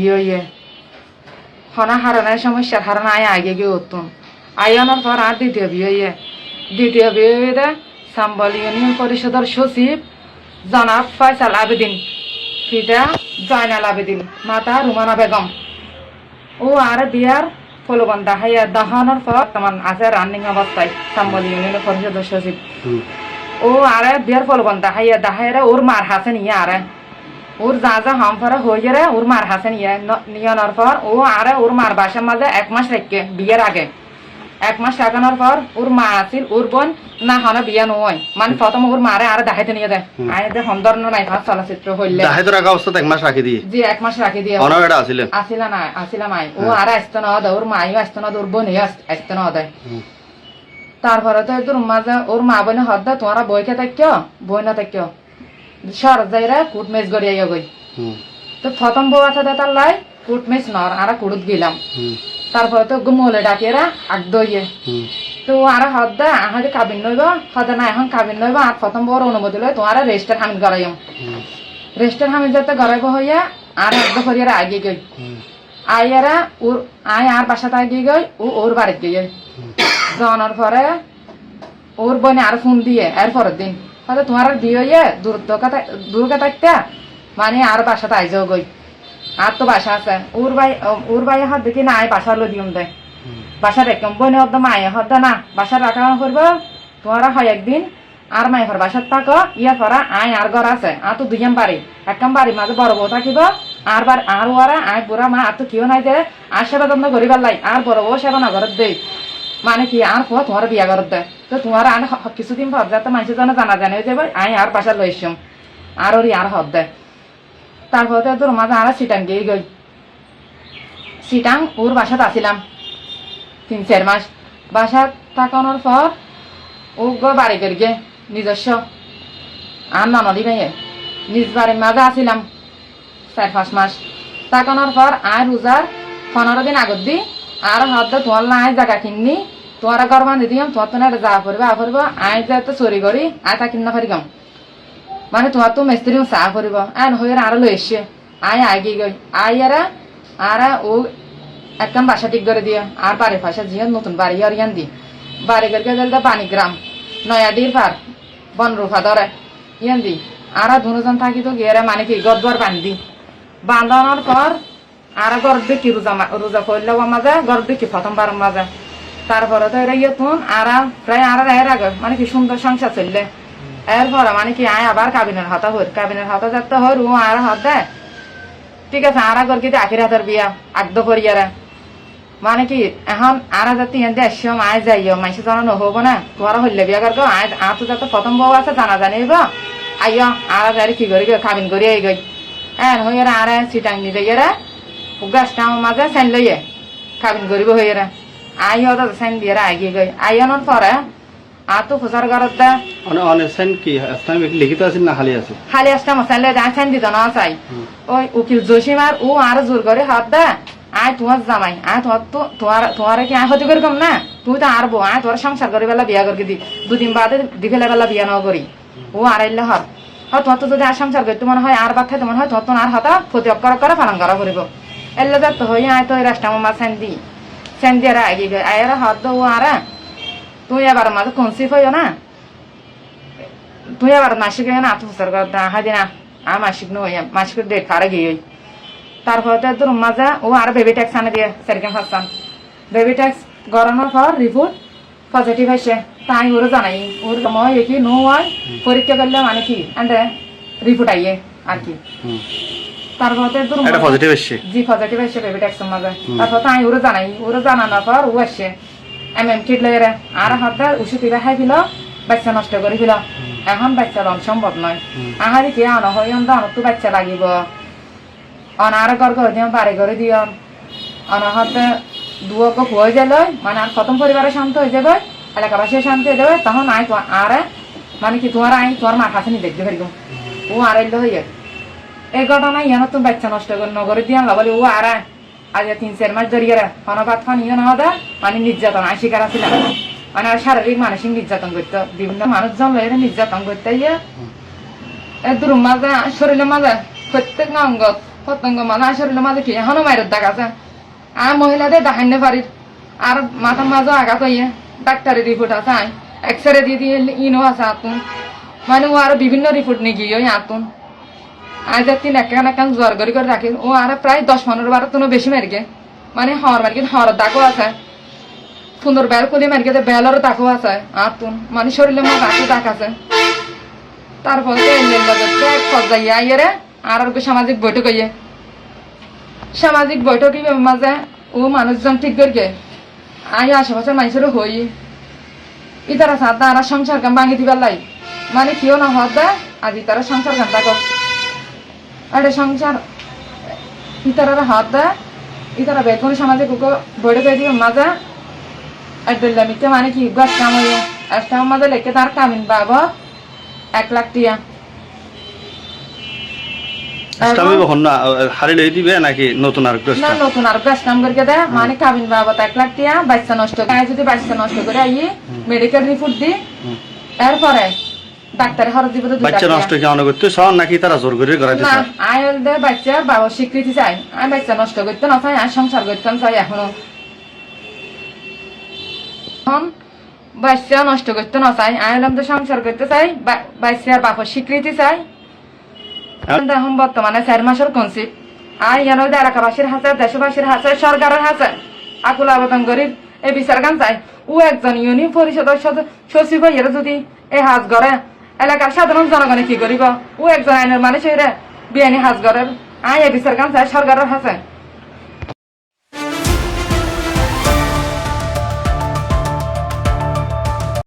বিয়ে হনা হারানোর সমস্যার হারানো আগে গিয়ে উঠতুন আনার পর আর দ্বিতীয় বিয়ে সাম্বল ইউনিয়ন পরিষদের সচিব জনাব ফয়সাল আবেদিন ফিদা জয়নাল আবেদিন মাতা রুমানা বেগম ও আর বিয়ার ফলবন্ধা হাইয়া দহানোর পর তেমন আছে রানিং অবস্থায় সাম্বল ইউনিয়ন পরিষদের সচিব ও আর বিয়ার ফলবন্ধা হাইয়া দাহাইরা ওর মার হাসে নিয়ে আর ওর যা হাম ফরা হয়ে রে ওর মার হাসে নিয়ানোর পর ও আর ওর মার বাসার মাঝে 1 মাস রেখে বিয়ের আগে 1 মাস রাখানোর পর ওর মা আছিল ওর বোন না হনা বিয়া নয় মানে প্রথম ওর মারে আর দেখাইতে নিয়ে দেয় আইতে হন্দর নাই ভাত চলচ্চিত্র হইলে দেখাইতে রাখা অবস্থা 1 মাস রাখি দিয়ে জি 1 মাস রাখি দিয়ে অনড়া আসিলা নাই ও আর আসতো না ওর মাইও আসতো না ওর বোন আসতো না দেয় তারপরে তো তোর মাঝে ওর মা বোনে হদ্দা তোমরা বইকে থাকো বই না থাকো সর যাইরা কুট মেজ গড়িয়া গই তো প্রথম বউ আছে তার লাই কুট মেজ নর আর কুড়ুত গেলাম তারপরে তো গুমলে ডাকিয়েরা আগ দইয়ে তো আর হদ্দা আহারে কাবিন নইব হদা না এখন কাবিন নইব আর প্রথম বউর অনুমতি লই তোমার রেজিস্টার হামিল করাইম রেজিস্টার হামিল যাতে গড়াইব হইয়া আর একদম করিয়ারা আগে গই আইয়ারা ওর আর বাসাতে আগে গই ও ওর বাড়িতে গই জানার পরে ওর বোনে আর ফোন দিয়ে এর পরের দিন হয়তো তোমার বিয়ে দূরকে থাকতে মানে আর বাসাতে আইজাও গই আর তো বাসা আছে ওর ভাই হাত দেখি না আয় বাসা লো দিম দেয় বাসা রেখম বোনে হদ্দা মায়ে হদ্দা না বাসা রাখা করবো তোমারা হয় একদিন আর মাই ঘর বাসার থাকো ইয়ার পরা আয় আর ঘর আছে আর তো দুইজন বাড়ি একদম বাড়ি মাঝে বড় বউ থাকিব আর ওরা আয় বুড়া মা আর তো কেউ নাই দে আর সেবা যত্ন করি পারলাই আর বড় বউ সেবা না ঘরত দেই মানে কি আর তোমার বিয়া করত দেয় তো তোমার আর কিছুদিন পর যাতে মানুষের জন্য জানা জানে যাবে আই আর বাসা লইছম আর ওর আর হদ দেয় তারপরে তোর মাঝে আর সিটাং গিয়ে গই সিটাং ওর বাসাত আসিলাম 3-4 মাস বাসা থাকানোর পর ও বাড়ি করি গে নিজস্ব আর ননদি ভাইয়ে নিজ বাড়ির মাঝে আসিলাম 4-5 মাস থাকানোর পর আর রোজার 15 দিন আগত দি আর হদ তোমার আয় জায়গা কিননি তোমার ঘর বান্ধি দিম তোমার তো না যা করবো আয় যা তো চুরি করি আয় তা কিনা পারি মানে তোমার তো মিস্ত্রি চাহ করব আর হয়ে আর লো এসে আয় আগে গই আয়ারা আর ও একদম বাসা ঠিক করে দিয়ে আর বাড়ির পাশে জিয়া নতুন বাড়ি আর ইয়ান দি বাড়ি করকে গেলে পানিগ্রাম নয়াদির পার বনরুফা ধরে ইয়ান দি আর দুজন থাকি তো গিয়ে মানে কি গদবার বান্ধি বাঁধানোর পর আর গর দেখি রোজা করলেও মাঝে গর দেখি প্রথমবার মাঝে তারপরে তো এরা ইয়েতুন আর প্রায় আর এর আগে মানে কি সুন্দর সংসার চললে এরপরে মানে কি আয় আবার কাবিনের হাতা যাতে হর ও আর হাত দেয় ঠিক আছে আর গর কিন্তু আখির হাতের বিয়া আগদ করিয়ারা মানে কি এখন আর যাতে এনে আসম আয় যাইও মাইসে জানা নহব না তোমার হইলে বিয়া করবো আয় আর তো যাতে প্রথম বউ আছে জানা জানিব আইয় আর যাই কি করি কাবিন করি আই গই এন হইয়ারা আর সিটাং নিয়ে যাইয়ারা গাছটা আমার মাঝে সেন লইয়ে কাবিন করিব হইয়ারা আই হতো সেন দিয়ে আগে গই আইয়ানোর পরে আর তো খোঁজার ঘরত দা অনেক সেন কি লিখিত আছে না খালি আসতাম সেন লই সেন দিত না চাই ওই উকিল জসিমার ও আর জোর করে হাত দা আয় তোমার জামাই আয় তোমার কি আয় ক্ষতি করি কম না তুই তো আর বউ আয় তোমার সংসার করি বেলা বিয়া করি দি 2 দিন বাদে দি ফেলে বেলা বিয়া নাও করি ও আর আইলে হর তোমার তো যদি আর সংসার করি তোমার হয় আর বাদ তোমার হয় তোমার আর হতা ক্ষতি করে ফালাং করা করিব এলে যাত হই আয় তো রাস্তা মামা সেন দিয়ে আগে গই আয়ের হাত দো আর তুই এবার মাঝে কনসিভ হইও না তুই এবার মাসিক না আত বছর কর হাদি না আর মাসিক নই মাসিক ডেট ফারে গিয়ে তারপরে তোর মাঝে ও আর বেবি ট্যাক্স আনে দিয়ে সেরকম ফাঁসান বেবি ট্যাক্স গড়ানোর পর রিপোর্ট পজিটিভ আসে তাই ওরা জানাই ওর মই কি নো হয় পরীক্ষা করলে মানে কি আন্ডে রিপোর্ট আইয়ে আর কি তারপরে তোর পজিটিভ আসে জি পজিটিভ আসে বেবি ট্যাক্স মাঝে তারপর তাই ওরা জানাই ওরা জানানোর পর ও আসে কিট লইরে আর হাতে ওষুধ খাই ফেল বাচ্চা নষ্ট করে ফেল এখন বাচ্চা লন সম্ভব নয় আহারি কি আনো হয় তো বাচ্চা লাগিব অনার ঘর দিও বাড়ি করে দিও অনাহতে দুয়কে হয়ে গেল মানে আর প্রথম পরিবারের শান্ত হয়ে যাবে এলাকাবাসী শান্ত হয়ে যাবে তখন আয় আর মানে কি তোমার আই তোমার মার কাছে নিয়ে দেখতে পারিব ও আর হয়ে এই ঘটনা ইয়ানো তো বাচ্চা নষ্ট নগরে দিয়ে বলে ও আর আজ 3-4 মাস ধরিয়ে হনবাদ খান ইয়ে না মানে নির্যাতন শিকার ছিলাম মানে শারীরিক মানসিক নির্যাতন করতো বিভিন্ন মানুষজন লইরে নির্যাতন করতে ইয়ে দূর মাঝে শরীরের মাঝে প্রত্যেক অঙ্গ পতঙ্গ মানে শরীরের মাঝে কি এখনো মায়ের দাগ আছে আর মহিলাদের দেখাইতে পারি আর মাথার মাঝে আঘাত হইয়ে ডাক্তারের রিপোর্ট আছে আই এক্সরে দিয়ে দিয়ে ইনো আছে আতুন মানে ও আরো বিভিন্ন রিপোর্ট নিয়ে গিয়ে ওই আতুন আজ তিন একখান জ্বর গড়ি করে রাখি ও আর প্রায় 10-15 তুনো বেশি মারিকে মানে হর মারিকে হর দাগও আছে সুন্দর বেল খুলে মারিকে বেলেরও দাগও আছে আতুন মানে শরীরের মধ্যে আছে দাগ আছে তারপর যাইয়া আইয়ারে আর সামাজিক বৈঠক হইয়ে সামাজিক বৈঠকই মাঝে ও মানুষজন ঠিক করিকে আই আশেপাশের মানুষেরও হই ইতারা সাদা আর সংসার কাম ভাঙি দিবার লাই মানে কেউ না হত দে আজি তারা সংসার কাম থাকক আরে সংসার ইতারা হাত দে ইতারা বেতন সামাজিক বৈঠক হয়ে দিবে মাঝে একদম মিথ্যে মানে কি গাছ কাম হইয়ে একটা মাঝে লেখে তার কামিন বাবা 1 লাখ টিয়া ইসলামে কখন না হারি লই দিবে নাকি নতুন আর না নতুন আর বেশ নাম করে দেয় মানে কাবিন বাবদ 1 লাখ টিয়া বাচ্চা নষ্ট করে যদি বাচ্চা নষ্ট করে আই মেডিকেল রিপোর্ট দি এরপরে ডাক্তার খরচ দিব 2 লাখ বাচ্চা নষ্ট কি অন করতে সন নাকি তারা জোর করে করাইতে না চায় আইল দে বাচ্চা বাবা স্বীকৃতি চাই আমি বাচ্চা নষ্ট করতে না চাই আর সংসার করতে চাই এখনো বাচ্চা নষ্ট করতে না চাই আইলাম তো সংসার করতে চাই বাচ্চার বাবার স্বীকৃতি চাই এখন বর্তমানে 4 মাসের কনসিপ আর ইয়ানো এলাকাবাসীর হাতে দেশবাসীর হাতে সরকারের হাতে আকুল আবেদন করি এই বিচার গান চাই ও একজন ইউনিয়ন পরিষদের সচিব হইয়া যদি এই হাজ করে এলাকার সাধারণ জনগণে কি করিব ও একজন আইনের মানুষ হইরে বিয়ানি হাজ করের আই এই বিচার গান চাই সরকারের হাতে